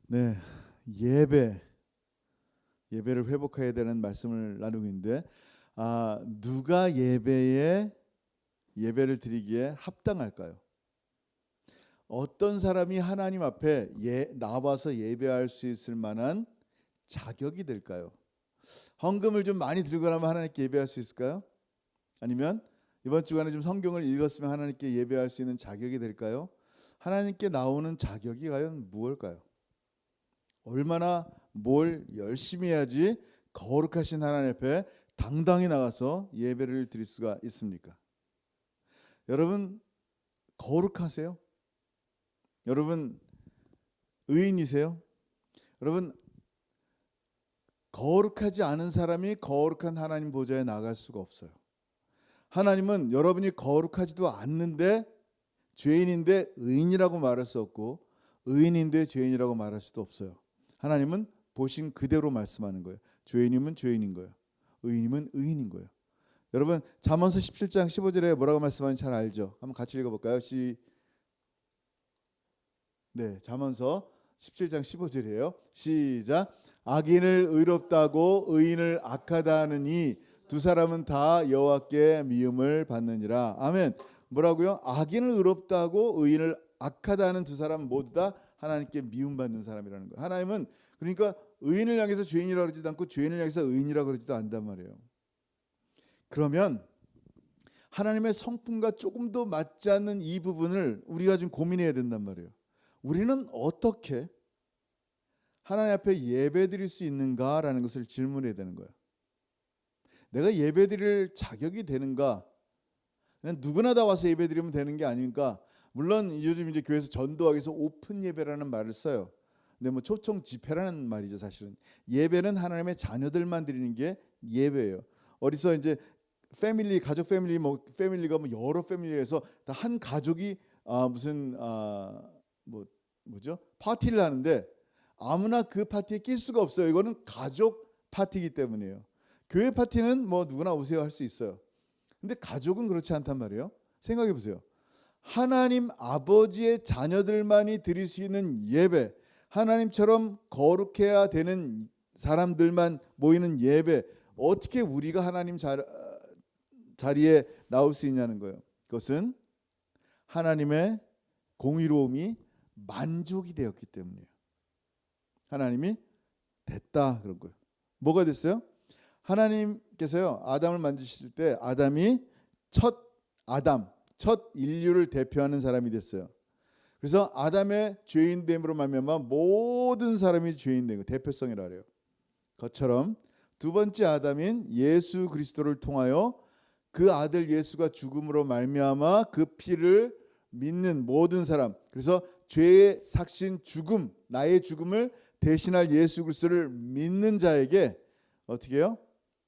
네, 예배를 회복해야 되는 말씀을 나누고 있는데, 누가 예배를 드리기에 합당할까요? 어떤 사람이 하나님 앞에 나와서 예배할 수 있을 만한 자격이 될까요? 헌금을 좀 많이 들고 나면 하나님께 예배할 수 있을까요? 아니면 이번 주간에 좀 성경을 읽었으면 하나님께 예배할 수 있는 자격이 될까요? 하나님께 나오는 자격이 과연 무엇일까요? 얼마나 뭘 열심히 해야지 거룩하신 하나님 앞에 당당히 나가서 예배를 드릴 수가 있습니까? 여러분 거룩하세요? 여러분 의인이세요? 여러분 거룩하지 않은 사람이 거룩한 하나님 보좌에 나갈 수가 없어요. 하나님은 여러분이 거룩하지도 않는데 죄인인데 의인이라고 말할 수 없고 의인인데 죄인이라고 말할 수도 없어요. 하나님은 보신 그대로 말씀하는 거예요. 죄인이면 죄인인 거예요. 의인이면 의인인 거예요. 여러분 잠언서 17장 15절에 뭐라고 말씀하는지 잘 알죠? 한번 같이 읽어볼까요? 잠언서 17장 15절이에요. 시작. 악인을 의롭다고 의인을 악하다 하느니 두 사람은 다 여호와께 미움을 받느니라. 아멘. 뭐라고요? 악인을 의롭다고 의인을 악하다 하는 두 사람 모두 다 하나님께 미움받는 사람이라는 거예요. 하나님은 그러니까 의인을 향해서 죄인이라고 그러지도 않고 죄인을 향해서 의인이라고 그러지도 않단 말이에요. 그러면 하나님의 성품과 조금도 맞지 않는 이 부분을 우리가 좀 고민해야 된단 말이에요. 우리는 어떻게 하나님 앞에 예배드릴 수 있는가라는 것을 질문해야 되는 거예요. 내가 예배드릴 자격이 되는가? 그냥 누구나 다 와서 예배드리면 되는 게 아닌가? 물론 요즘 이제 교회에서 전도하기 위해서 오픈 예배라는 말을 써요. 근데 뭐 초청 집회라는 말이죠, 사실은. 예배는 하나님의 자녀들만 드리는 게 예배예요. 어디서 이제 가족 패밀리가 여러 패밀리에서 다 한 가족이 파티를 하는데 아무나 그 파티에 낄 수가 없어요. 이거는 가족 파티이기 때문이에요. 교회 파티는 뭐 누구나 오세요 할 수 있어요. 근데 가족은 그렇지 않단 말이에요. 생각해 보세요. 하나님 아버지의 자녀들만이 드릴 수 있는 예배, 하나님처럼 거룩해야 되는 사람들만 모이는 예배, 어떻게 우리가 하나님 자리에 나올 수 있냐는 거예요. 그것은 하나님의 공의로움이 만족이 되었기 때문이에요. 하나님이 됐다 그런 거예요. 뭐가 됐어요? 하나님께서요 아담을 만드실 때 아담이 첫 인류를 대표하는 사람이 됐어요. 그래서 아담의 죄인됨으로 말미암아 모든 사람이 죄인된 거 대표성이라 그래요. 그것처럼 두 번째 아담인 예수 그리스도를 통하여 그 아들 예수가 죽음으로 말미암아 그 피를 믿는 모든 사람, 그래서 죄의 삭신 죽음, 나의 죽음을 대신할 예수 그리스도를 믿는 자에게 어떻게 해요?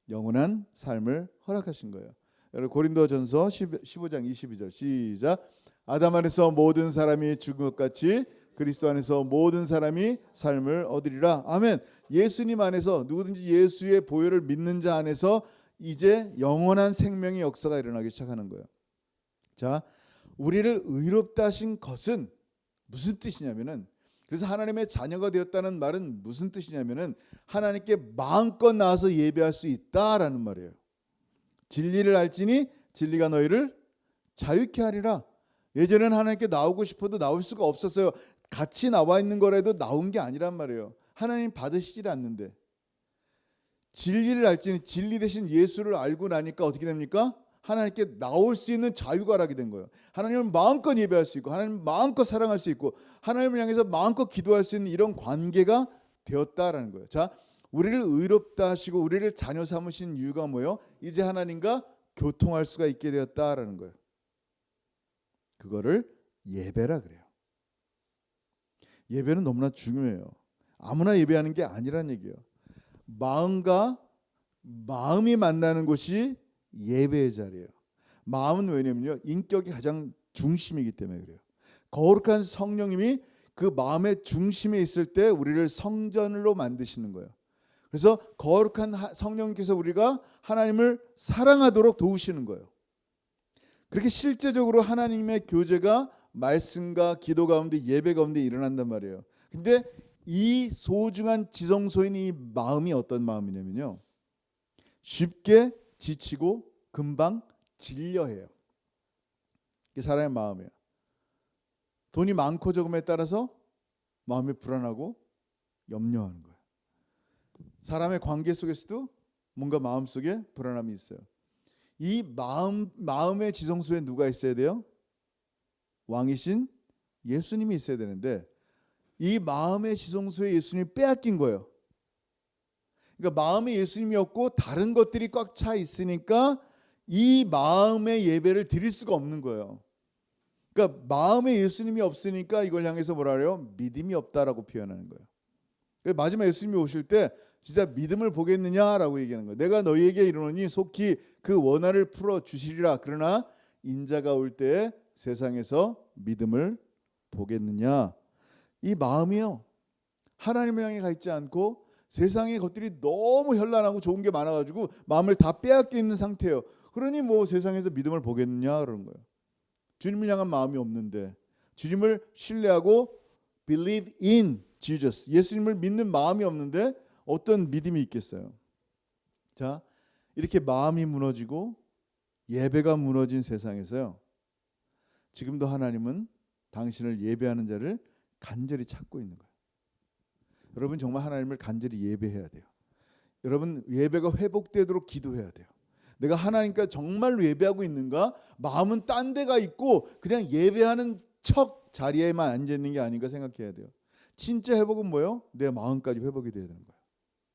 영원한 삶을 허락하신 거예요. 여러분 고린도전서 15장 22절 시작. 아담 안에서 모든 사람이 죽은 것 같이 그리스도 안에서 모든 사람이 삶을 얻으리라. 아멘. 예수님 안에서 누구든지 예수의 보혈을 믿는 자 안에서 이제 영원한 생명의 역사가 일어나기 시작하는 거예요. 자, 우리를 의롭다 하신 것은 무슨 뜻이냐면은, 그래서 하나님의 자녀가 되었다는 말은 무슨 뜻이냐면은 하나님께 마음껏 나와서 예배할 수 있다라는 말이에요. 진리를 알지니 진리가 너희를 자유케 하리라. 예전에는 하나님께 나오고 싶어도 나올 수가 없었어요. 같이 나와 있는 거라도 나온 게 아니란 말이에요. 하나님 받으시질 않는데. 진리를 알지니 진리 대신 예수를 알고 나니까 어떻게 됩니까? 하나님께 나올 수 있는 자유가 나게 된 거예요. 하나님을 마음껏 예배할 수 있고 하나님을 마음껏 사랑할 수 있고 하나님을 향해서 마음껏 기도할 수 있는 이런 관계가 되었다라는 거예요. 자, 우리를 의롭다 하시고 우리를 자녀 삼으신 이유가 뭐예요? 이제 하나님과 교통할 수가 있게 되었다라는 거예요. 그거를 예배라 그래요. 예배는 너무나 중요해요. 아무나 예배하는 게 아니란 얘기예요. 마음과 마음이 만나는 곳이 예배의 자리예요. 마음은 왜냐면요, 인격이 가장 중심이기 때문에 그래요. 거룩한 성령님이 그 마음의 중심에 있을 때 우리를 성전으로 만드시는 거예요. 그래서 거룩한 성령님께서 우리가 하나님을 사랑하도록 도우시는 거예요. 그렇게 실제적으로 하나님의 교제가 말씀과 기도 가운데 예배 가운데 일어난단 말이에요. 근데 이 소중한 지성소인 이 마음이 어떤 마음이냐면요, 쉽게 지치고 금방 질려해요. 이게 사람의 마음이에요. 돈이 많고 적음에 따라서 마음이 불안하고 염려하는 거예요. 사람의 관계 속에서도 뭔가 마음속에 불안함이 있어요. 이 마음의 지성소에 누가 있어야 돼요? 왕이신 예수님이 있어야 되는데 이 마음의 지성소에 예수님이 빼앗긴 거예요. 그러니까 마음에 예수님이 없고 다른 것들이 꽉 차 있으니까 이 마음의 예배를 드릴 수가 없는 거예요. 그러니까 마음에 예수님이 없으니까 이걸 향해서 뭐라 그래요? 믿음이 없다라고 표현하는 거예요. 마지막 예수님이 오실 때 진짜 믿음을 보겠느냐라고 얘기하는 거예요. 내가 너희에게 이르노니 속히 그 원한을 풀어 주시리라. 그러나 인자가 올 때 세상에서 믿음을 보겠느냐. 이 마음이요, 하나님을 향해 가 있지 않고 세상의 것들이 너무 현란하고 좋은 게 많아가지고 마음을 다 빼앗겨 있는 상태예요. 그러니 뭐 세상에서 믿음을 보겠느냐 그런 거예요. 주님을 향한 마음이 없는데, 주님을 신뢰하고 believe in Jesus, 예수님을 믿는 마음이 없는데 어떤 믿음이 있겠어요? 자, 이렇게 마음이 무너지고 예배가 무너진 세상에서요, 지금도 하나님은 당신을 예배하는 자를 간절히 찾고 있는 거예요. 여러분 정말 하나님을 간절히 예배해야 돼요. 여러분 예배가 회복되도록 기도해야 돼요. 내가 하나님께 정말로 예배하고 있는가? 마음은 딴 데가 있고 그냥 예배하는 척 자리에만 앉아 있는 게 아닌가 생각해야 돼요. 진짜 회복은 뭐예요? 내 마음까지 회복이 돼야 되는 거예요.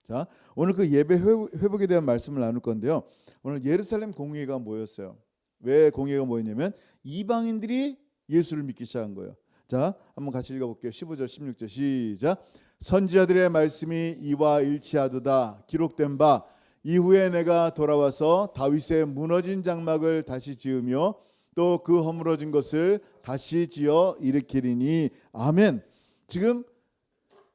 자, 오늘 그 예배 회복에 대한 말씀을 나눌 건데요. 오늘 예루살렘 공회가 모였어요. 왜 공회가 모였냐면 이방인들이 예수를 믿기 시작한 거예요. 자, 한번 같이 읽어볼게요. 15절 16절 시작. 선지자들의 말씀이 이와 일치하도다. 기록된 바 이후에 내가 돌아와서 다윗의 무너진 장막을 다시 지으며 또 그 허물어진 것을 다시 지어 일으키리니 아멘. 지금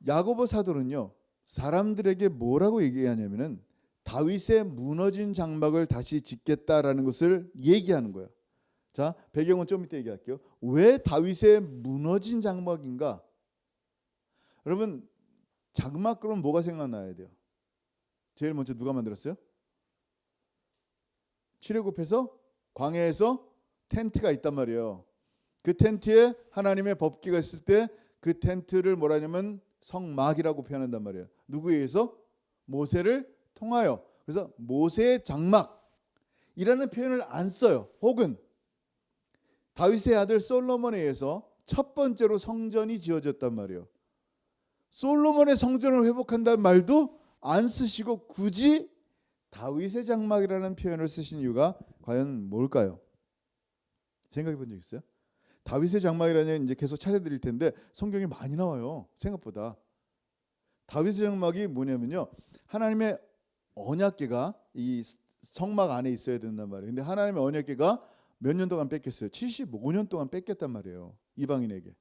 야고보 사도는요, 사람들에게 뭐라고 얘기하냐면은 다윗의 무너진 장막을 다시 짓겠다라는 것을 얘기하는 거예요. 자, 배경은 좀 이따 얘기할게요. 왜 다윗의 무너진 장막인가? 여러분 장막 그러면 뭐가 생각나야 돼요? 제일 먼저 누가 만들었어요? 출애굽해서 광야에서 텐트가 있단 말이에요. 그 텐트에 하나님의 법궤가 있을 때 그 텐트를 뭐라냐면 성막이라고 표현한단 말이에요. 누구에 의해서? 모세를 통하여. 그래서 모세의 장막이라는 표현을 안 써요. 혹은 다윗의 아들 솔로몬에 의해서 첫 번째로 성전이 지어졌단 말이에요. 솔로몬의 성전을 회복한다는 말도 안 쓰시고 굳이 다윗의 장막이라는 표현을 쓰신 이유가 과연 뭘까요? 생각해 본 적 있어요? 다윗의 장막이라는 이제 계속 차려드릴 텐데 성경에 많이 나와요. 생각보다. 다윗의 장막이 뭐냐면요, 하나님의 언약궤가 이 성막 안에 있어야 된단 말이에요. 근데 하나님의 언약궤가 몇 년 동안 뺏겼어요? 75년 동안 뺏겼단 말이에요. 이방인에게.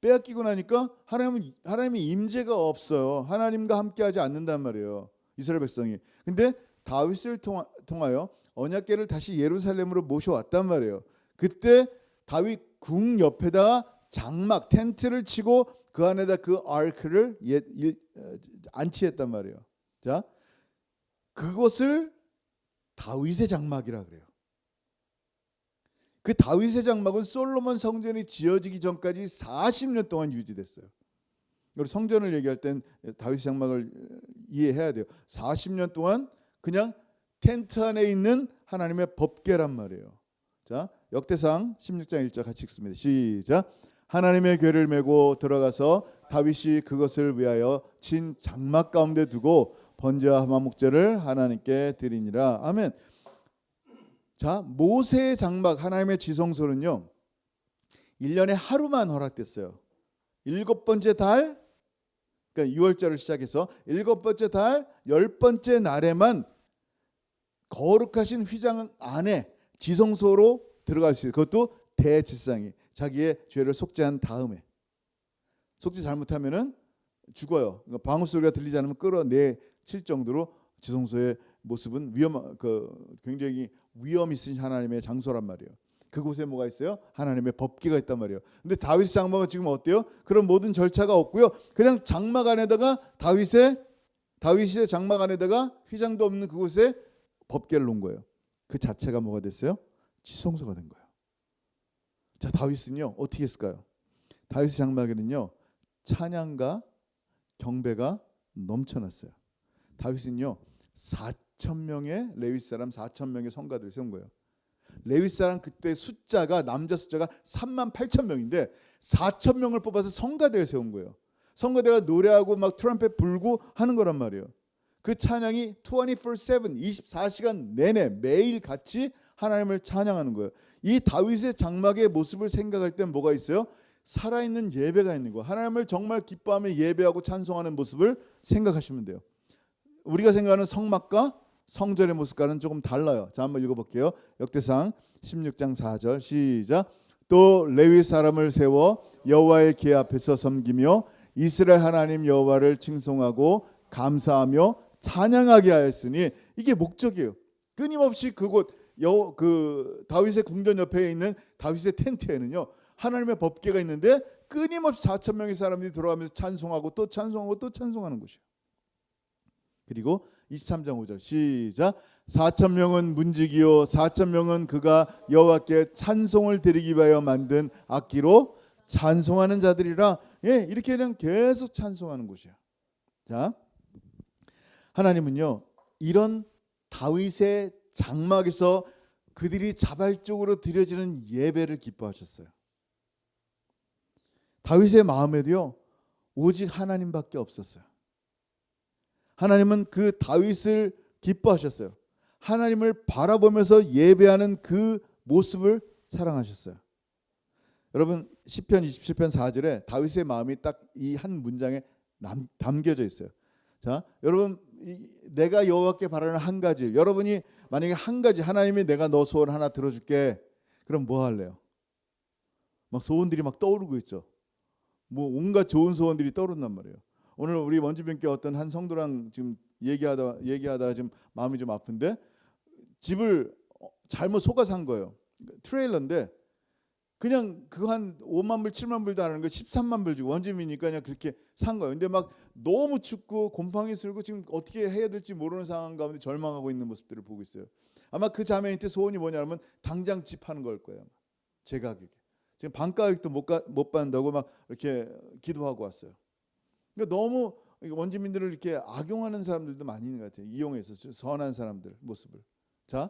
빼앗기고 나니까 하나님의 임재가 없어요. 하나님과 함께하지 않는단 말이에요, 이스라엘 백성이. 근데 다윗을 통하여 언약궤를 다시 예루살렘으로 모셔왔단 말이에요. 그때 다윗 궁 옆에다가 장막 텐트를 치고 그 안에다 그 아크를 안치했단 말이에요. 자, 그것을 다윗의 장막이라 그래요. 그 다윗의 장막은 솔로몬 성전이 지어지기 전까지 40년 동안 유지됐어요. 그리고 성전을 얘기할 땐 다윗의 장막을 이해해야 돼요. 40년 동안 그냥 텐트 안에 있는 하나님의 법궤란 말이에요. 자, 역대상 16장 1절 같이 읽습니다. 시작. 하나님의 궤를 메고 들어가서 다윗이 그것을 위하여 친 장막 가운데 두고 번제와 화목제를 하나님께 드리니라. 아멘. 자, 모세의 장막, 하나님의 지성소는요 1년에 하루만 허락됐어요. 7번째 달, 그러니까 6월절을 시작해서 7번째 달 10번째 날에만 거룩하신 휘장 안에 지성소로 들어갈 수 있어요. 그것도 대제사장이 자기의 죄를 속죄한 다음에. 속죄 잘못하면은 죽어요. 그러니까 방울 소리가 들리지 않으면 끌어내칠 정도로 지성소의 모습은 굉장히 위험 있으신 하나님의 장소란 말이에요. 그곳에 뭐가 있어요? 하나님의 법궤가 있단 말이에요. 근데 다윗 장막은 지금 어때요? 그런 모든 절차가 없고요. 그냥 장막 안에다가 다윗의 장막 안에다가 휘장도 없는 그곳에 법궤를 놓은 거예요. 그 자체가 뭐가 됐어요? 지성소가 된 거예요. 자, 다윗은요 어떻게 했을까요? 다윗의 장막에는요 찬양과 경배가 넘쳐났어요. 다윗은요 4,000명의 레위 사람 4,000명의 성가들을 세운 거예요. 레위 사람 그때 숫자가 남자 숫자가 38,000명인데 4,000명을 뽑아서 성가대를 세운 거예요. 성가대가 노래하고 막 트럼펫 불고 하는 거란 말이에요. 그 찬양이 24/7 24시간 내내 매일 같이 하나님을 찬양하는 거예요. 이 다윗의 장막의 모습을 생각할 때 뭐가 있어요? 살아있는 예배가 있는 거예요. 하나님을 정말 기뻐하며 예배하고 찬송하는 모습을 생각하시면 돼요. 우리가 생각하는 성막과 성전의 모습과는 조금 달라요. 자, 한번 읽어볼게요. 역대상 16장 4절 시작. 또 레위 사람을 세워 여호와의 궤 앞에서 섬기며 이스라엘 하나님 여호와를 칭송하고 감사하며 찬양하게 하였으니, 이게 목적이에요. 끊임없이 그곳 그 다윗의 궁전 옆에 있는 다윗의 텐트에는요 하나님의 법궤가 있는데 끊임없이 4,000명의 사람들이 돌아가면서 찬송하고 또 찬송하고 또 찬송하는 곳이에요. 그리고 23장 5절 시작. 4,000명은 문지기요 4,000명은 그가 여호와께 찬송을 드리기 위하여 만든 악기로 찬송하는 자들이라. 예, 이렇게 그냥 계속 찬송하는 곳이야. 자, 하나님은요 이런 다윗의 장막에서 그들이 자발적으로 드려지는 예배를 기뻐하셨어요. 다윗의 마음에도요 오직 하나님밖에 없었어요. 하나님은 그 다윗을 기뻐하셨어요. 하나님을 바라보면서 예배하는 그 모습을 사랑하셨어요. 여러분 시편 27편 4절에 다윗의 마음이 딱 이 한 문장에 담겨져 있어요. 자, 여러분 내가 여호와께 바라는 한 가지, 여러분이 만약에 한 가지 하나님이 내가 너 소원 하나 들어줄게, 그럼 뭐 할래요? 막 소원들이 막 떠오르고 있죠. 뭐 온갖 좋은 소원들이 떠오른단 말이에요. 오늘 우리 원주변교회 어떤 한 성도랑 지금 얘기하다가 지금 마음이 좀 아픈데 집을 잘못 속아 산 거예요. 트레일러인데 그냥 그거 한 5만 불 7만 불도 안 하는 거 13만 불 주고 원주민이니까 그냥 그렇게 산 거예요. 근데 막 너무 춥고 곰팡이 슬고 지금 어떻게 해야 될지 모르는 상황 가운데 절망하고 있는 모습들을 보고 있어요. 아마 그 자매한테 소원이 뭐냐면 당장 집 하는 걸 거예요. 제 가격에. 지금 반가격도 못 받는다고 막 이렇게 기도하고 왔어요. 그러니까 너무 원주민들을 이렇게 악용하는 사람들도 많이 있는 것 같아요. 이용해서 선한 사람들 모습을. 자,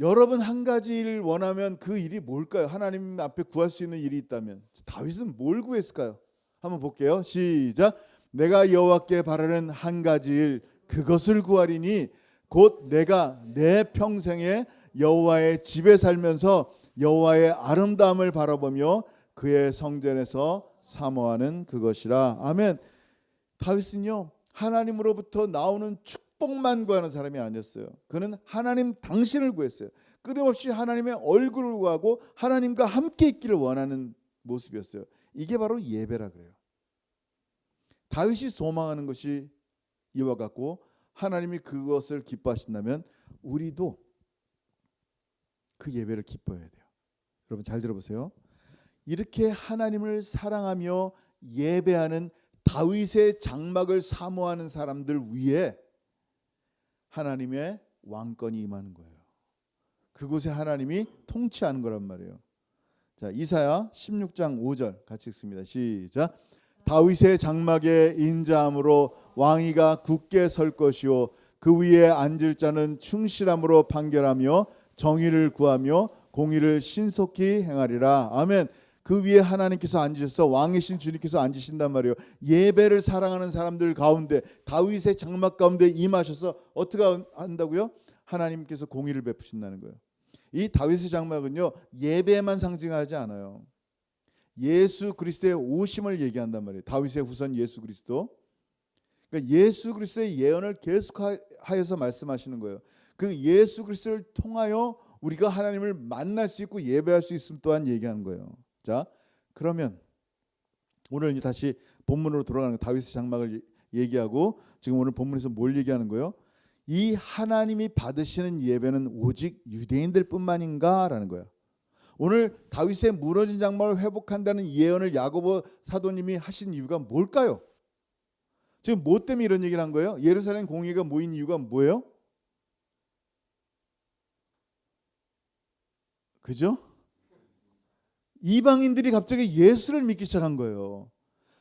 여러분 한 가지 일을 원하면 그 일이 뭘까요? 하나님 앞에 구할 수 있는 일이 있다면 다윗은 뭘 구했을까요? 한번 볼게요. 시작. 내가 여호와께 바라는 한 가지 일 그것을 구하리니 곧 내가 내 평생에 여호와의 집에 살면서 여호와의 아름다움을 바라보며 그의 성전에서 사모하는 그것이라. 아멘. 다윗은요 하나님으로부터 나오는 축복만 구하는 사람이 아니었어요. 그는 하나님 당신을 구했어요. 끊임없이 하나님의 얼굴을 구하고 하나님과 함께 있기를 원하는 모습이었어요. 이게 바로 예배라 그래요. 다윗이 소망하는 것이 이와 같고 하나님이 그것을 기뻐하신다면 우리도 그 예배를 기뻐해야 돼요. 여러분 잘 들어보세요. 이렇게 하나님을 사랑하며 예배하는 다윗의 장막을 사모하는 사람들 위에 하나님의 왕권이 임하는 거예요. 그곳에 하나님이 통치하는 거란 말이에요. 자, 이사야 16장 5절 같이 읽습니다. 시작. 다윗의 장막에 인자함으로 왕위가 굳게 설 것이요 그 위에 앉을 자는 충실함으로 판결하며 정의를 구하며 공의를 신속히 행하리라. 아멘. 그 위에 하나님께서 앉으셔서 왕이신 주님께서 앉으신단 말이에요. 예배를 사랑하는 사람들 가운데 다윗의 장막 가운데 임하셔서 어떻게 한다고요? 하나님께서 공의를 베푸신다는 거예요. 이 다윗의 장막은요 예배만 상징하지 않아요. 예수 그리스도의 오심을 얘기한단 말이에요. 다윗의 후손 예수 그리스도. 그러니까 예수 그리스도의 예언을 계속하여서 말씀하시는 거예요. 그 예수 그리스도를 통하여 우리가 하나님을 만날 수 있고 예배할 수 있음 또한 얘기하는 거예요. 자, 그러면 오늘 이제 다시 본문으로 돌아가는 다윗의 장막을 얘기하고 지금 오늘 본문에서 뭘 얘기하는 거예요? 이 하나님이 받으시는 예배는 오직 유대인들뿐만인가라는 거예요. 오늘 다윗의 무너진 장막을 회복한다는 예언을 야고보 사도님이 하신 이유가 뭘까요? 지금 뭐 때문에 이런 얘기를 한 거예요? 예루살렘 공회가 모인 이유가 뭐예요? 그죠? 이방인들이 갑자기 예수를 믿기 시작한 거예요.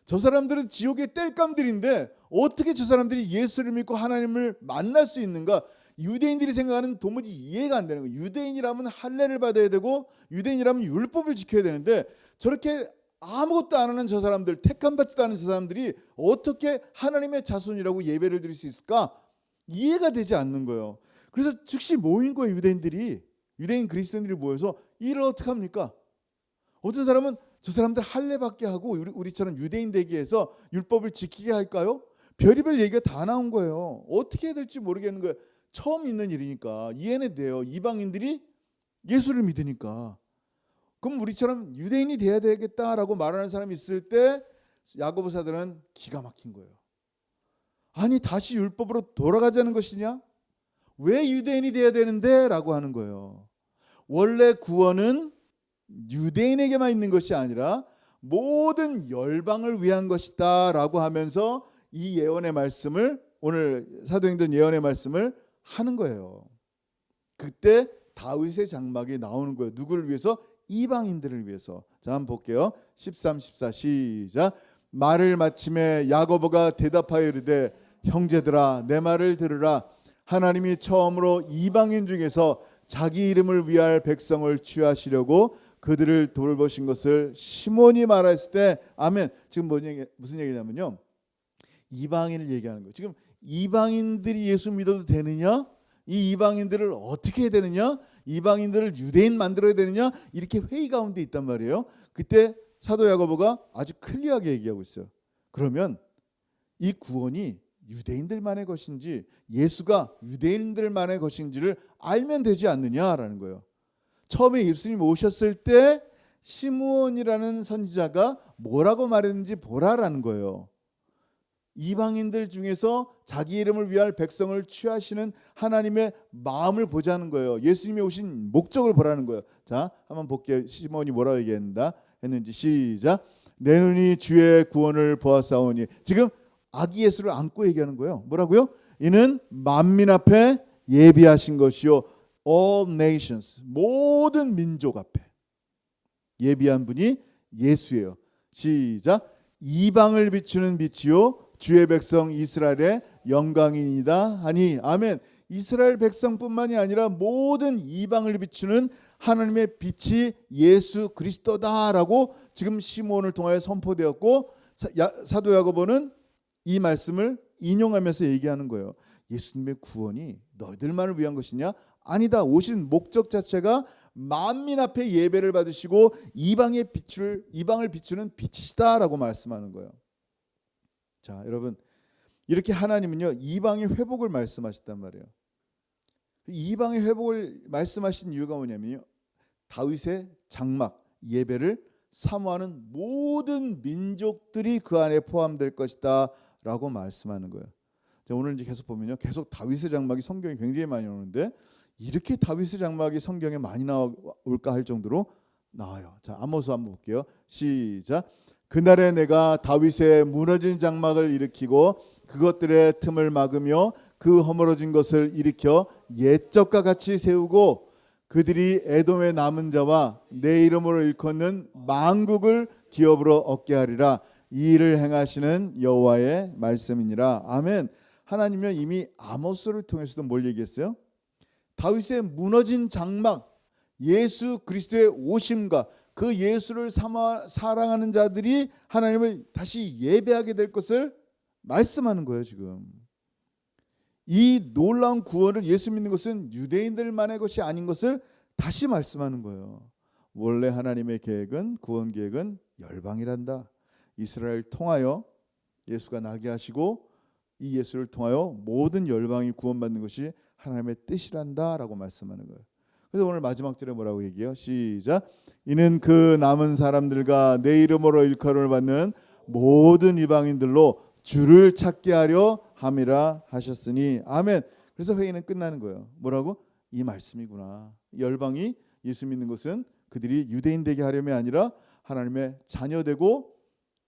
저 사람들은 지옥의 땔감들인데 어떻게 저 사람들이 예수를 믿고 하나님을 만날 수 있는가? 유대인들이 생각하는 도무지 이해가 안 되는 거예요. 유대인이라면 할례를 받아야 되고 유대인이라면 율법을 지켜야 되는데 저렇게 아무것도 안 하는 저 사람들, 택함받지도 않은 저 사람들이 어떻게 하나님의 자손이라고 예배를 드릴 수 있을까? 이해가 되지 않는 거예요. 그래서 즉시 모인 거예요. 유대인 그리스도인들이 모여서 이를 어떻게 합니까? 어떤 사람은 저 사람들 할례 받게 하고 우리처럼 유대인 되게 해서 율법을 지키게 할까요? 별의별 얘기가 다 나온 거예요. 어떻게 해야 될지 모르겠는 거예요. 처음 있는 일이니까 이해는 돼요. 이방인들이 예수를 믿으니까. 그럼 우리처럼 유대인이 돼야 되겠다라고 말하는 사람이 있을 때 야고보 사도는 기가 막힌 거예요. 아니 다시 율법으로 돌아가자는 것이냐? 왜 유대인이 돼야 되는데? 라고 하는 거예요. 원래 구원은 유대인에게만 있는 것이 아니라 모든 열방을 위한 것이다 라고 하면서 이 예언의 말씀을 오늘 사도행전 예언의 말씀을 하는 거예요. 그때 다윗의 장막이 나오는 거예요. 누구를 위해서? 이방인들을 위해서. 자, 한번 볼게요. 13, 14 시작. 말을 마침에 야고보가 대답하여 이르되 형제들아 내 말을 들으라. 하나님이 처음으로 이방인 중에서 자기 이름을 위할 백성을 취하시려고 그들을 돌보신 것을 시몬이 말했을 때 아멘. 지금 무슨 얘기냐면요. 이방인을 얘기하는 거예요. 지금 이방인들이 예수 믿어도 되느냐? 이 이방인들을 어떻게 해야 되느냐? 이방인들을 유대인 만들어야 되느냐? 이렇게 회의 가운데 있단 말이에요. 그때 사도 야고보가 아주 클리어하게 얘기하고 있어요. 그러면 이 구원이 유대인들만의 것인지 예수가 유대인들만의 것인지를 알면 되지 않느냐라는 거예요. 처음에 예수님 오셨을 때 시므온이라는 선지자가 뭐라고 말했는지 보라라는 거예요. 이방인들 중에서 자기 이름을 위할 백성을 취하시는 하나님의 마음을 보자는 거예요. 예수님이 오신 목적을 보라는 거예요. 자, 한번 볼게요. 시므온이 뭐라고 얘기했는지 시작. 내 눈이 주의 구원을 보았사오니. 지금 아기 예수를 안고 얘기하는 거예요. 뭐라고요? 이는 만민 앞에 예비하신 것이요 all nations, 모든 민족 앞에 예비한 분이 예수예요. 시작. 이방을 비추는 빛이요 주의 백성 이스라엘의 영광이니이다 하니. 아멘. 이스라엘 백성뿐만이 아니라 모든 이방을 비추는 하나님의 빛이 예수 그리스도다라고 지금 시므온을 통하여 선포되었고 사도 야고보는 이 말씀을 인용하면서 얘기하는 거예요. 예수님의 구원이 너희들만을 위한 것이냐? 아니다. 오신 목적 자체가 만민 앞에 예배를 받으시고 이방을 비추는 빛이시다라고 말씀하는 거예요. 자, 여러분 이렇게 하나님은요 이방의 회복을 말씀하셨단 말이에요. 이방의 회복을 말씀하신 이유가 뭐냐면요, 다윗의 장막 예배를 사모하는 모든 민족들이 그 안에 포함될 것이다 라고 말씀하는 거예요. 자, 오늘 이제 계속 보면요 계속 다윗의 장막이 성경에 굉장히 많이 나오는데 이렇게 다윗의 장막이 성경에 많이 나올까 할 정도로 나와요. 자, 아모스 한번 볼게요. 시작. 그날에 내가 다윗의 무너진 장막을 일으키고 그것들의 틈을 막으며 그 허물어진 것을 일으켜 옛적과 같이 세우고 그들이 에돔의 남은 자와 내 이름으로 일컫는 만국을 기업으로 얻게 하리라. 이 일을 행하시는 여호와의 말씀이니라. 아멘. 하나님은 이미 아모스를 통해서도 뭘 얘기했어요? 다윗의 무너진 장막, 예수 그리스도의 오심과 그 예수를 사랑하는 자들이 하나님을 다시 예배하게 될 것을 말씀하는 거예요. 지금 이 놀라운 구원을 예수 믿는 것은 유대인들만의 것이 아닌 것을 다시 말씀하는 거예요. 원래 하나님의 계획은, 구원 계획은 열방이란다. 이스라엘 통하여 예수가 나게 하시고 이 예수를 통하여 모든 열방이 구원받는 것이 하나님의 뜻이란다라고 말씀하는 거예요. 그래서 오늘 마지막 절에 뭐라고 얘기해요? 시작. 이는 그 남은 사람들과 내 이름으로 일컬음을 받는 모든 이방인들로 주를 찾게 하려 함이라 하셨으니. 아멘. 그래서 회의는 끝나는 거예요. 뭐라고? 이 말씀이구나. 열방이 예수 믿는 것은 그들이 유대인 되게 하려면 아니라 하나님의 자녀 되고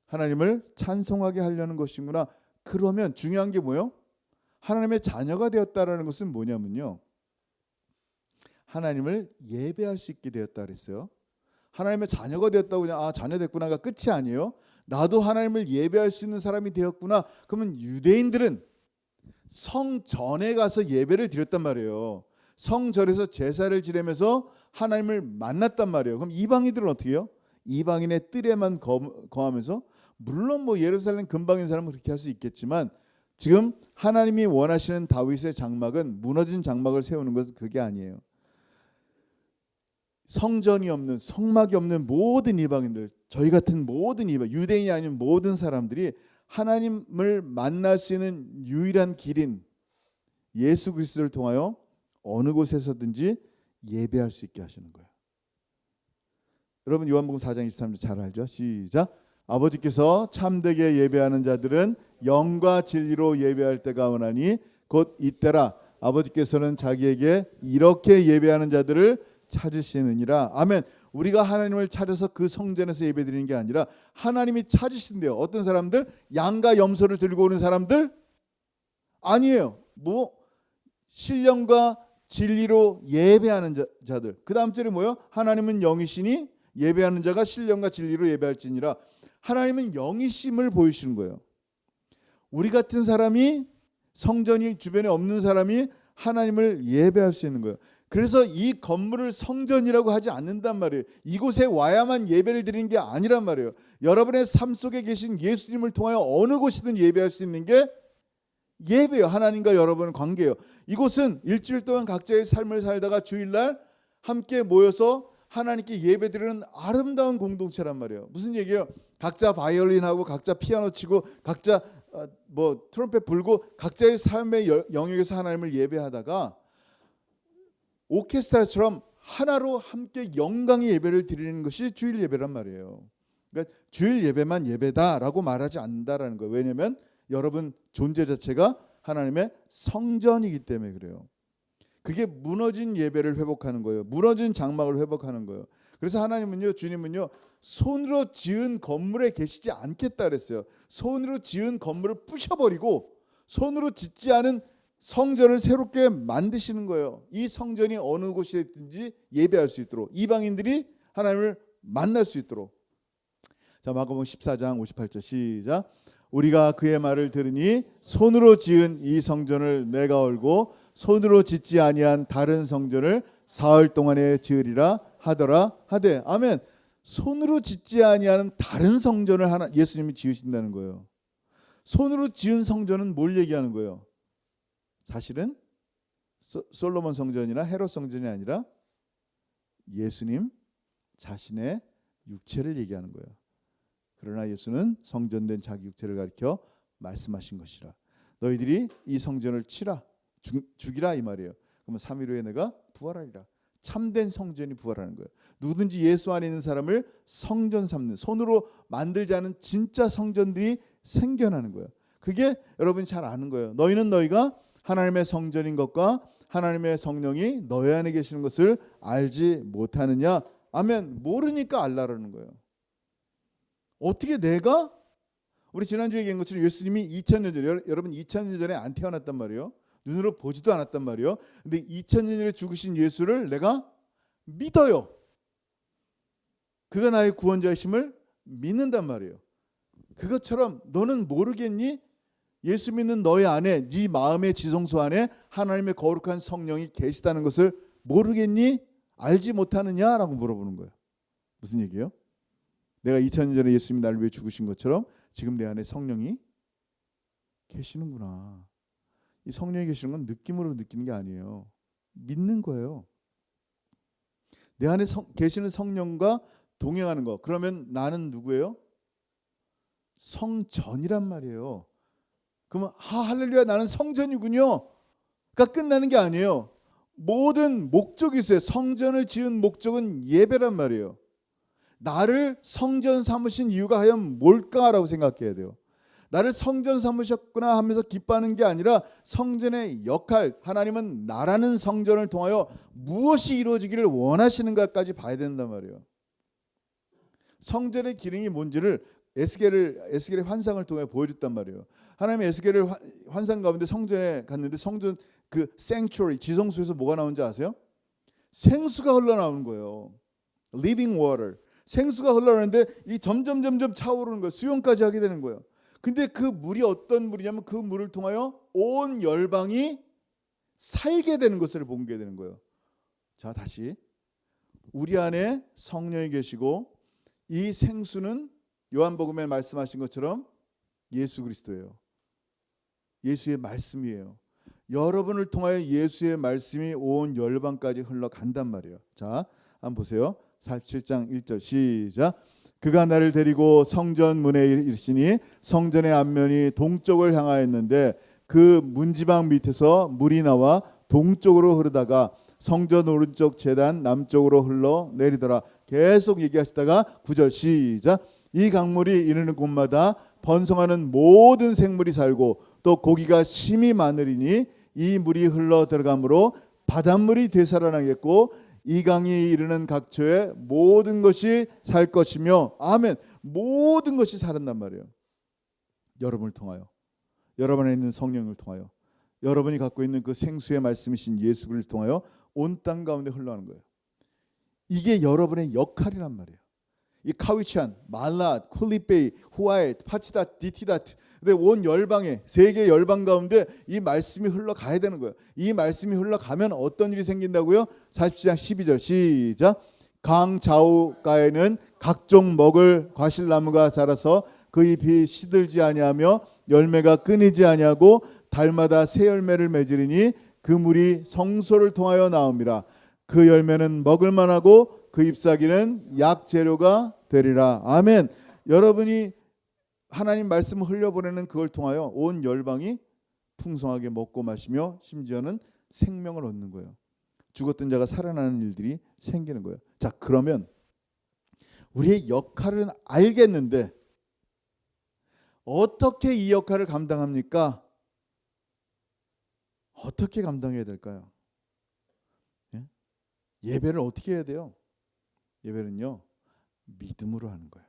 하나님을 찬송하게 하려는 것이구나. 그러면 중요한 게 뭐예요? 하나님의 자녀가 되었다라는 것은 뭐냐면요, 하나님을 예배할 수 있게 되었다 그랬어요. 하나님의 자녀가 되었다고 그냥 자녀 됐구나가 끝이 아니에요. 나도 하나님을 예배할 수 있는 사람이 되었구나. 그러면 유대인들은 성전에 가서 예배를 드렸단 말이에요. 성전에서 제사를 지내면서 하나님을 만났단 말이에요. 그럼 이방인들은 어떻게 해요? 이방인의 뜰에만 거하면서, 물론 뭐 예루살렘 근방인 사람은 그렇게 할 수 있겠지만, 지금 하나님이 원하시는 다윗의 장막은, 무너진 장막을 세우는 것은 그게 아니에요. 성전이 없는, 성막이 없는 모든 이방인들, 저희 같은 모든 이방, 유대인이 아닌 모든 사람들이 하나님을 만날 수 있는 유일한 길인 예수 그리스도를 통하여 어느 곳에서든지 예배할 수 있게 하시는 거예요. 여러분 요한복음 4장 23절 잘 알죠? 시작. 아버지께서 참되게 예배하는 자들은 영과 진리로 예배할 때가 오나니 곧 이때라. 아버지께서는 자기에게 이렇게 예배하는 자들을 찾으시느니라. 아멘. 우리가 하나님을 찾아서 그 성전에서 예배드리는 게 아니라 하나님이 찾으신대요. 어떤 사람들? 양과 염소를 들고 오는 사람들? 아니에요. 뭐 신령과 진리로 예배하는 자들. 그 다음 절에 뭐예요? 하나님은 영이시니 예배하는 자가 신령과 진리로 예배할지니라. 하나님은 영이심을 보이시는 거예요. 우리 같은 사람이, 성전이 주변에 없는 사람이 하나님을 예배할 수 있는 거예요. 그래서 이 건물을 성전이라고 하지 않는단 말이에요. 이곳에 와야만 예배를 드리는 게 아니란 말이에요. 여러분의 삶 속에 계신 예수님을 통하여 어느 곳이든 예배할 수 있는 게 예배예요. 하나님과 여러분의 관계예요. 이곳은 일주일 동안 각자의 삶을 살다가 주일날 함께 모여서 하나님께 예배드리는 아름다운 공동체란 말이에요. 무슨 얘기예요? 각자 바이올린하고 각자 피아노 치고 각자 뭐 트럼펫 불고 각자의 삶의 영역에서 하나님을 예배하다가 오케스트라처럼 하나로 함께 영광의 예배를 드리는 것이 주일 예배란 말이에요. 그러니까 주일 예배만 예배다라고 말하지 않는다라는 거예요. 왜냐하면 여러분 존재 자체가 하나님의 성전이기 때문에 그래요. 그게 무너진 예배를 회복하는 거예요. 무너진 장막을 회복하는 거예요. 그래서 하나님은요, 주님은요, 손으로 지은 건물에 계시지 않겠다 그랬어요. 손으로 지은 건물을 부셔버리고 손으로 짓지 않은 성전을 새롭게 만드시는 거예요. 이 성전이 어느 곳에 있든지 예배할 수 있도록, 이방인들이 하나님을 만날 수 있도록. 자, 마가복음 14장 58절 시작. 우리가 그의 말을 들으니 손으로 지은 이 성전을 내가 얼고 손으로 짓지 아니한 다른 성전을 사흘 동안에 지으리라 하더라 하되. 아멘. 손으로 짓지 아니하는 다른 성전을 예수님이 지으신다는 거예요. 손으로 지은 성전은 뭘 얘기하는 거예요? 사실은 솔로몬 성전이나 헤롯 성전이 아니라 예수님 자신의 육체를 얘기하는 거예요. 그러나 예수는 성전된 자기 육체를 가리켜 말씀하신 것이라. 너희들이 이 성전을 치라, 죽이라 이 말이에요. 그러면 3일 후에 내가 부활하리라. 참된 성전이 부활하는 거예요. 누구든지 예수 안에 있는 사람을 성전 삼는, 손으로 만들지 않은 진짜 성전들이 생겨나는 거예요. 그게 여러분이 잘 아는 거예요. 너희는 너희가 하나님의 성전인 것과 하나님의 성령이 너희 안에 계시는 것을 알지 못하느냐. 아멘. 모르니까 알라라는 거예요. 어떻게 내가, 우리 지난주에 얘기한 것처럼 예수님이 2000년 전에, 여러분 2000년 전에 안 태어났단 말이에요. 눈으로 보지도 않았단 말이에요. 근데 2000년 전에 죽으신 예수를 내가 믿어요. 그가 나의 구원자이심을 믿는단 말이에요. 그것처럼 너는 모르겠니? 예수 믿는 너의 안에, 네 마음의 지성소 안에 하나님의 거룩한 성령이 계시다는 것을 모르겠니? 알지 못하느냐라고 물어보는 거예요. 무슨 얘기예요? 내가 2000년 전에 예수님이 나를 위해 죽으신 것처럼 지금 내 안에 성령이 계시는구나. 이 성령이 계시는 건 느낌으로 느끼는 게 아니에요. 믿는 거예요. 내 안에 계시는 성령과 동행하는 거. 그러면 나는 누구예요? 성전이란 말이에요. 그러면 할렐루야, 나는 성전이군요. 그러니까 끝나는 게 아니에요. 모든 목적이 있어요. 성전을 지은 목적은 예배란 말이에요. 나를 성전 삼으신 이유가 하여 뭘까라고 생각해야 돼요. 나를 성전 삼으셨구나 하면서 기뻐하는 게 아니라 성전의 역할, 하나님은 나라는 성전을 통하여 무엇이 이루어지기를 원하시는가까지 봐야 된단 말이에요. 성전의 기능이 뭔지를 에스겔의 환상을 통해 보여줬단 말이에요. 하나님의 에스겔의 환상 가운데 성전에 갔는데 성전 그 sanctuary 지성소에서 뭐가 나오는지 아세요? 생수가 흘러나오는 거예요. living water. 생수가 흘러나오는데 이 점점 차오르는 거예요. 수용까지 하게 되는 거예요. 근데 그 물이 어떤 물이냐면 그 물을 통하여 온 열방이 살게 되는 것을 보게 되는 거예요. 자, 다시 우리 안에 성령이 계시고 이 생수는 요한복음에 말씀하신 것처럼 예수 그리스도예요. 예수의 말씀이에요. 여러분을 통하여 예수의 말씀이 온 열방까지 흘러간단 말이에요. 자, 한번 보세요. 47장 1절 시작. 그가 나를 데리고 성전 문에 이르시니 성전의 앞면이 동쪽을 향하였는데 그 문지방 밑에서 물이 나와 동쪽으로 흐르다가 성전 오른쪽 제단 남쪽으로 흘러 내리더라. 계속 얘기하시다가 9절 시작. 이 강물이 이르는 곳마다 번성하는 모든 생물이 살고 또 고기가 심히 많으리니 이 물이 흘러 들어가므로 바닷물이 되살아나겠고 이 강이 이르는 각처에 모든 것이 살 것이며 아멘. 모든 것이 살았단 말이에요. 여러분을 통하여, 여러분 안에 있는 성령을 통하여, 여러분이 갖고 있는 그 생수의 말씀이신 예수 그리스도를 통하여 온 땅 가운데 흘러가는 거예요. 이게 여러분의 역할이란 말이에요. 이 카위찬, 말랏, 쿨리베이, 후아에, 파치다, 디티다트. 근데 온 열방에 세계 열방 가운데 이 말씀이 흘러가야 되는 거예요. 이 말씀이 흘러가면 어떤 일이 생긴다고요? 40장 12절 시작. 강 좌우가에는 각종 먹을 과실나무가 자라서 그 잎이 시들지 아니하며 열매가 끊이지 아니하고 달마다 새 열매를 맺으리니 그 물이 성소를 통하여 나옵니다. 그 열매는 먹을 만하고 그 잎사귀는 약재료가 되리라. 아멘. 여러분이 하나님 말씀을 흘려보내는 그걸 통하여 온 열방이 풍성하게 먹고 마시며 심지어는 생명을 얻는 거예요. 죽었던 자가 살아나는 일들이 생기는 거예요. 자, 그러면 우리의 역할은 알겠는데 어떻게 이 역할을 감당합니까? 어떻게 감당해야 될까요? 예배를 어떻게 해야 돼요? 예배는요, 믿음으로 하는 거예요.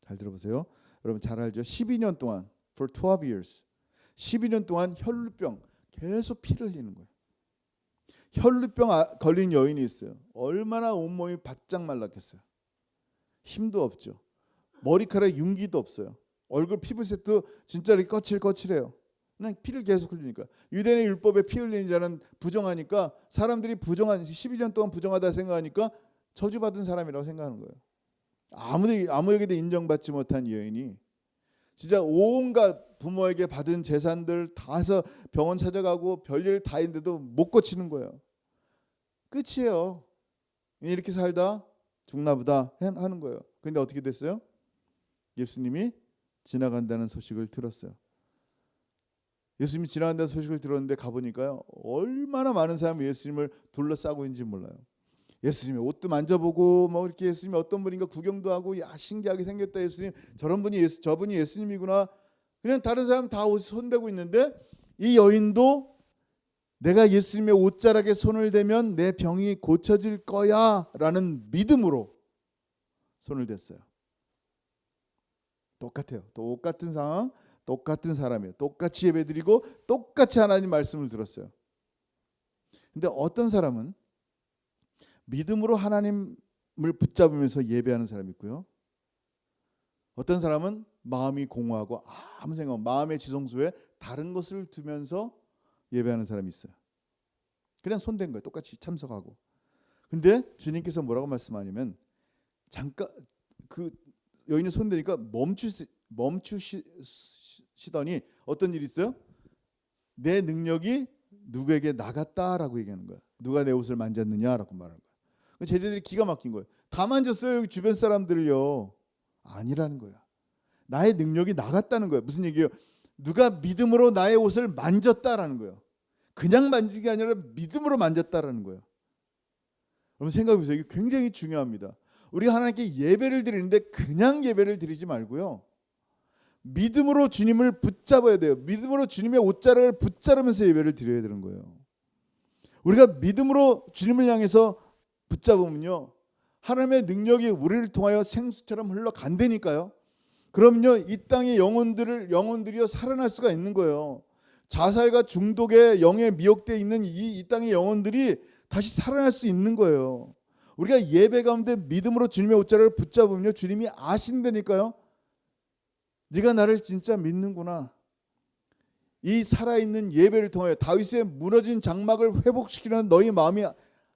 잘 들어보세요. 여러분 잘 알죠? 12년 동안 for 12 years 12년 동안 혈루병 계속 피를 흘리는 거예요. 혈루병 걸린 여인이 있어요. 얼마나 온몸이 바짝 말랐겠어요. 힘도 없죠. 머리카락에 윤기도 없어요. 얼굴 피부색도 진짜 이렇게 거칠거칠해요. 그냥 피를 계속 흘리니까. 유대인의 율법에 피 흘리는 자는 부정하니까 사람들이 12년 동안 부정하다 생각하니까 저주받은 사람이라고 생각하는 거예요. 아무에게도 인정받지 못한 여인이 진짜 온갖 부모에게 받은 재산들 다 해서 병원 찾아가고 별일 다 했는데도 못 고치는 거예요. 끝이에요. 이렇게 살다 죽나보다 하는 거예요. 근데 어떻게 됐어요? 예수님이 지나간다는 소식을 들었어요. 예수님이 지나간다는 소식을 들었는데 가보니까요, 얼마나 많은 사람이 예수님을 둘러싸고 있는지 몰라요. 예수님의 옷도 만져보고 뭐 이렇게 예수님이 어떤 분인가 구경도 하고, 야 신기하게 생겼다 예수님, 저분이 예수님이구나. 그냥 다른 사람 다 손대고 있는데 이 여인도 내가 예수님의 옷자락에 손을 대면 내 병이 고쳐질 거야 라는 믿음으로 손을 댔어요. 똑같아요. 똑같은 상황, 똑같은 사람이에요. 똑같이 예배드리고 똑같이 하나님 말씀을 들었어요. 근데 어떤 사람은 믿음으로 하나님을 붙잡으면서 예배하는 사람이 있고요. 어떤 사람은 마음이 공허하고 아무 생각 없고 마음의 지성소에 다른 것을 두면서 예배하는 사람이 있어요. 그냥 손댄 거예요. 똑같이 참석하고. 근데 주님께서 뭐라고 말씀하냐면, 잠깐 그 여인이 손대니까 멈추시더니 어떤 일이 있어요? 내 능력이 누구에게 나갔다라고 얘기하는 거야. 누가 내 옷을 만졌느냐라고 말하는 거야. 제자들이 기가 막힌 거예요. 다 만졌어요. 여기 주변 사람들을요. 아니라는 거야. 나의 능력이 나갔다는 거야. 무슨 얘기예요? 누가 믿음으로 나의 옷을 만졌다라는 거예요. 그냥 만진 게 아니라 믿음으로 만졌다라는 거예요. 여러분 생각해 보세요. 이게 굉장히 중요합니다. 우리가 하나님께 예배를 드리는데 그냥 예배를 드리지 말고요, 믿음으로 주님을 붙잡아야 돼요. 믿음으로 주님의 옷자락을 붙잡으면서 예배를 드려야 되는 거예요. 우리가 믿음으로 주님을 향해서 붙잡으면요, 하나님의 능력이 우리를 통하여 생수처럼 흘러간다니까요. 그럼요, 이 땅의 영혼들이요 살아날 수가 있는 거예요. 자살과 중독의 영에 미혹되어 있는 이 땅의 영혼들이 다시 살아날 수 있는 거예요. 우리가 예배 가운데 믿음으로 주님의 옷자락을 붙잡으면요, 주님이 아신다니까요. 네가 나를 진짜 믿는구나. 이 살아있는 예배를 통하여 다윗의 무너진 장막을 회복시키는 너희 마음이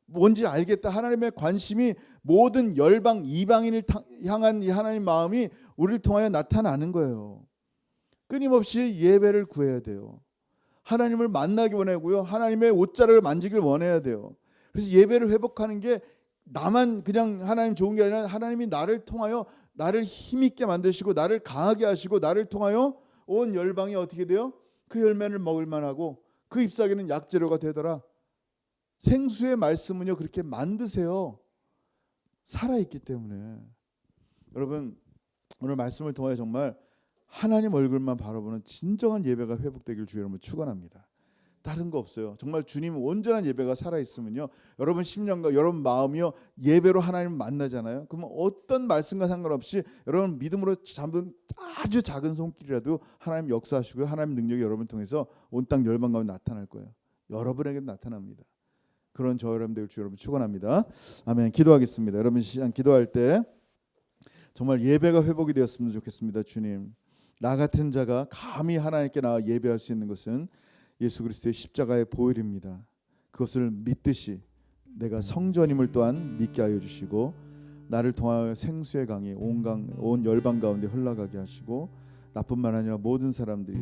뭔지 알겠다. 하나님의 관심이 모든 열방 이방인을 향한 이 하나님의 마음이 우리를 통하여 나타나는 거예요. 끊임없이 예배를 구해야 돼요. 하나님을 만나기 원하고요, 하나님의 옷자락을 만지길 원해야 돼요. 그래서 예배를 회복하는 게 나만 그냥 하나님 좋은 게 아니라 하나님이 나를 통하여 나를 힘있게 만드시고 나를 강하게 하시고 나를 통하여 온 열방이 어떻게 돼요? 그 열매를 먹을 만하고 그 잎사귀는 약재료가 되더라. 생수의 말씀은요 그렇게 만드세요. 살아있기 때문에. 여러분, 오늘 말씀을 통하여 정말 하나님 얼굴만 바라보는 진정한 예배가 회복되길 주의 이름으로 축원합니다. 다른 거 없어요. 정말 주님 온전한 예배가 살아있으면요, 여러분 심령과 여러분 마음이요 예배로 하나님을 만나잖아요. 그러면 어떤 말씀과 상관없이 여러분 믿음으로 잡은 아주 작은 손길이라도 하나님 역사하시고요, 하나님 능력이 여러분 통해서 온 땅 열방 가운데 나타날 거예요. 여러분에게 나타납니다. 그런 저 여러분 되길 주 여러분 축원합니다. 아멘. 기도하겠습니다. 여러분 시간 기도할 때 정말 예배가 회복이 되었으면 좋겠습니다. 주님, 나 같은 자가 감히 하나님께 나와 예배할 수 있는 것은 예수 그리스도의 십자가의 보혈입니다. 그것을 믿듯이 내가 성전임을 또한 믿게 하여 주시고 나를 통하여 생수의 강이 온 열방 가운데 흘러가게 하시고 나뿐만 아니라 모든 사람들이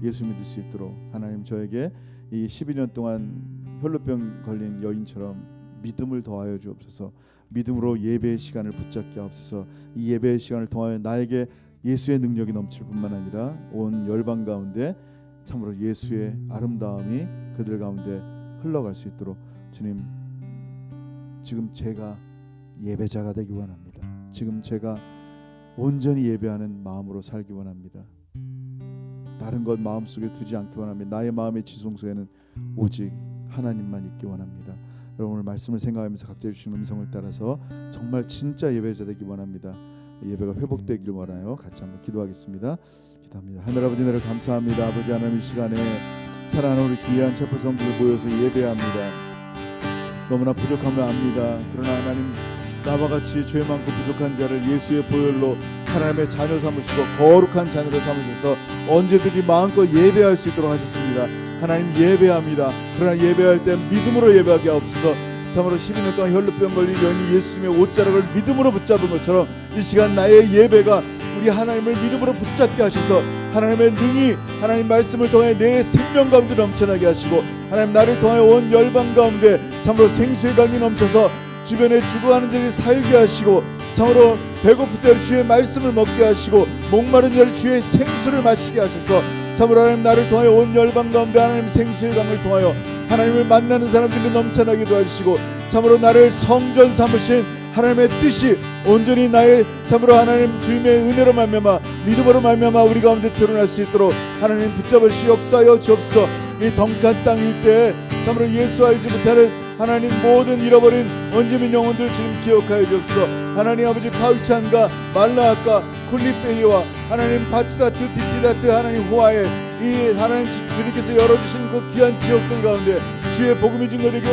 예수 믿을 수 있도록 하나님 저에게 이 12년 동안 혈루병 걸린 여인처럼 믿음을 더하여 주옵소서. 믿음으로 예배의 시간을 붙잡게 하옵소서. 이 예배의 시간을 통하여 나에게 예수의 능력이 넘칠 뿐만 아니라 온 열방 가운데 참으로 예수의 아름다움이 그들 가운데 흘러갈 수 있도록 주님, 지금 제가 예배자가 되기 원합니다. 지금 제가 온전히 예배하는 마음으로 살기 원합니다. 다른 것 마음속에 두지 않기 원합니다. 나의 마음의 지성소에는 오직 하나님만 있기 원합니다. 여러분, 오늘 말씀을 생각하면서 각자 주신 음성을 따라서 정말 진짜 예배자 되기 원합니다. 예배가 회복되길 원하여 같이 한번 기도하겠습니다. 기도합니다. 하늘 아버지, 나를 감사합니다. 아버지 하나님, 이 시간에 사랑하는 우리 귀한 체포 성도들 모여서 예배합니다. 너무나 부족함을 압니다. 그러나 하나님, 나와 같이 죄 많고 부족한 자를 예수의 보혈로 하나님의 자녀 삼으시고 거룩한 자녀로 삼으셔서 언제든지 마음껏 예배할 수 있도록 하셨습니다. 하나님, 예배합니다. 그러나 예배할 때 믿음으로 예배하게 하옵소서. 참으로 12년 동안 혈루병 걸린 여인이 예수님의 옷자락을 믿음으로 붙잡은 것처럼 이 시간 나의 예배가 우리 하나님을 믿음으로 붙잡게 하셔서 하나님의 능히 하나님 말씀을 통해 내 생명 가운데 넘쳐나게 하시고 하나님 나를 통하여 온 열방 가운데 참으로 생수의 강이 넘쳐서 주변에 죽어가는 자를 살게 하시고 참으로 배고픈 자를 주의 말씀을 먹게 하시고 목마른 자를 주의 생수를 마시게 하셔서 참으로 하나님 나를 통하여 온 열방 가운데 하나님 생수의 강을 통하여 하나님을 만나는 사람들이 넘쳐나게 도와주시고 참으로 나를 성전 삼으신 하나님의 뜻이 온전히 나의 참으로 하나님 주님의 은혜로 말미암아 믿음으로 말미암아 우리 가운데 드러날 수 있도록 하나님 붙잡으시 역사하여 주옵소서. 이 덩칸 땅 일대에 참으로 예수 알지 못하는 하나님 모든 잃어버린 원주민 영혼들 주님 기억하여 주옵소서. 하나님 아버지 카우찬과 말라아까 쿨리페이와 하나님 바치다트 디치다트 하나님 호아에 이 하나님 주님께서 열어주신 그 귀한 지역들 가운데 주의 복음이 증거되게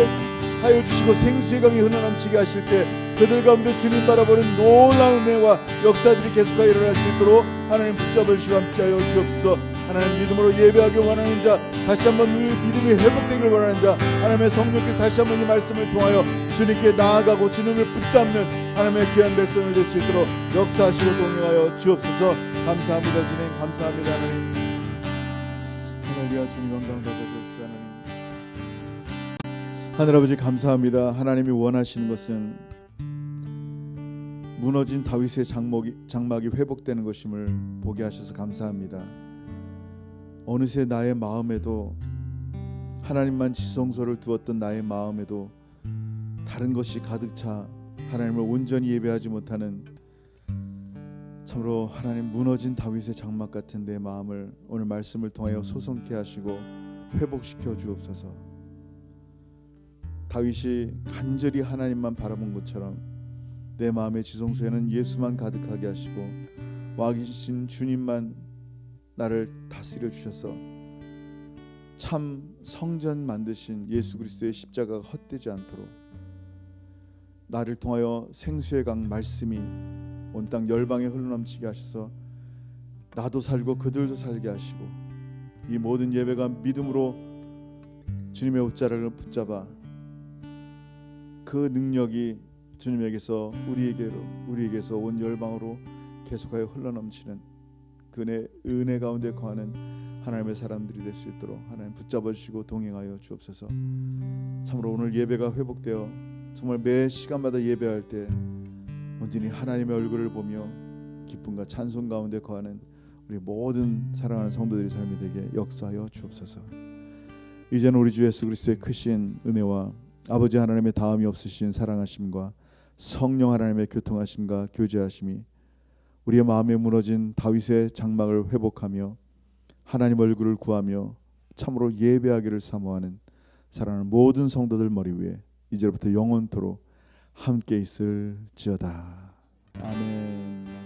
하여 주시고 생수의 강이 흘러넘치게 하실 때 그들 가운데 주님 바라보는 놀라운 은혜와 역사들이 계속하여 일어날 수 있도록 하나님 붙잡으시고 함께하여 주옵소서. 하나님 믿음으로 예배하기 원하는 자, 다시 한번 믿음이 회복되기를 원하는 자, 하나님의 성령께서 다시 한번 이 말씀을 통하여 주님께 나아가고 주님을 붙잡는 하나님의 귀한 백성을 될 수 있도록 역사하시고 동행하여 주옵소서. 감사합니다 주님, 감사합니다 하나님. 할렐루야. 주님 영광 받아 주옵소서. 하나님, 하늘아버지 감사합니다. 하나님이 원하시는 것은 무너진 다윗의 장막이 회복되는 것임을 보게 하셔서 감사합니다. 어느새 나의 마음에도 하나님만 지성소를 두었던 나의 마음에도 다른 것이 가득 차 하나님을 온전히 예배하지 못하는 참으로 하나님, 무너진 다윗의 장막 같은 내 마음을 오늘 말씀을 통하여 소성케 하시고 회복시켜 주옵소서. 다윗이 간절히 하나님만 바라본 것처럼 내 마음의 지성소에는 예수만 가득하게 하시고 왕이신 주님만 나를 다스려 주셔서 참 성전 만드신 예수 그리스도의 십자가가 헛되지 않도록 나를 통하여 생수의 강 말씀이 온 땅 열방에 흘러넘치게 하셔서 나도 살고 그들도 살게 하시고 이 모든 예배가 믿음으로 주님의 옷자락을 붙잡아 그 능력이 주님에게서 우리에게서 온 열방으로 계속하여 흘러넘치는 그의 은혜 가운데 거하는 하나님의 사람들이 될 수 있도록 하나님 붙잡아 주시고 동행하여 주옵소서. 참으로 오늘 예배가 회복되어 정말 매 시간마다 예배할 때 온전히 하나님의 얼굴을 보며 기쁨과 찬송 가운데 거하는 우리 모든 사랑하는 성도들의 삶이 되게 역사하여 주옵소서. 이제는 우리 주 예수 그리스도의 크신 은혜와 아버지 하나님의 다함이 없으신 사랑하심과 성령 하나님의 교통하심과 교제하심이 우리의 마음에 무너진 다윗의 장막을 회복하며 하나님 얼굴을 구하며 참으로 예배하기를 사모하는 사랑하는 모든 성도들 머리 위에 이제부터 영원토록 함께 있을지어다. 아멘.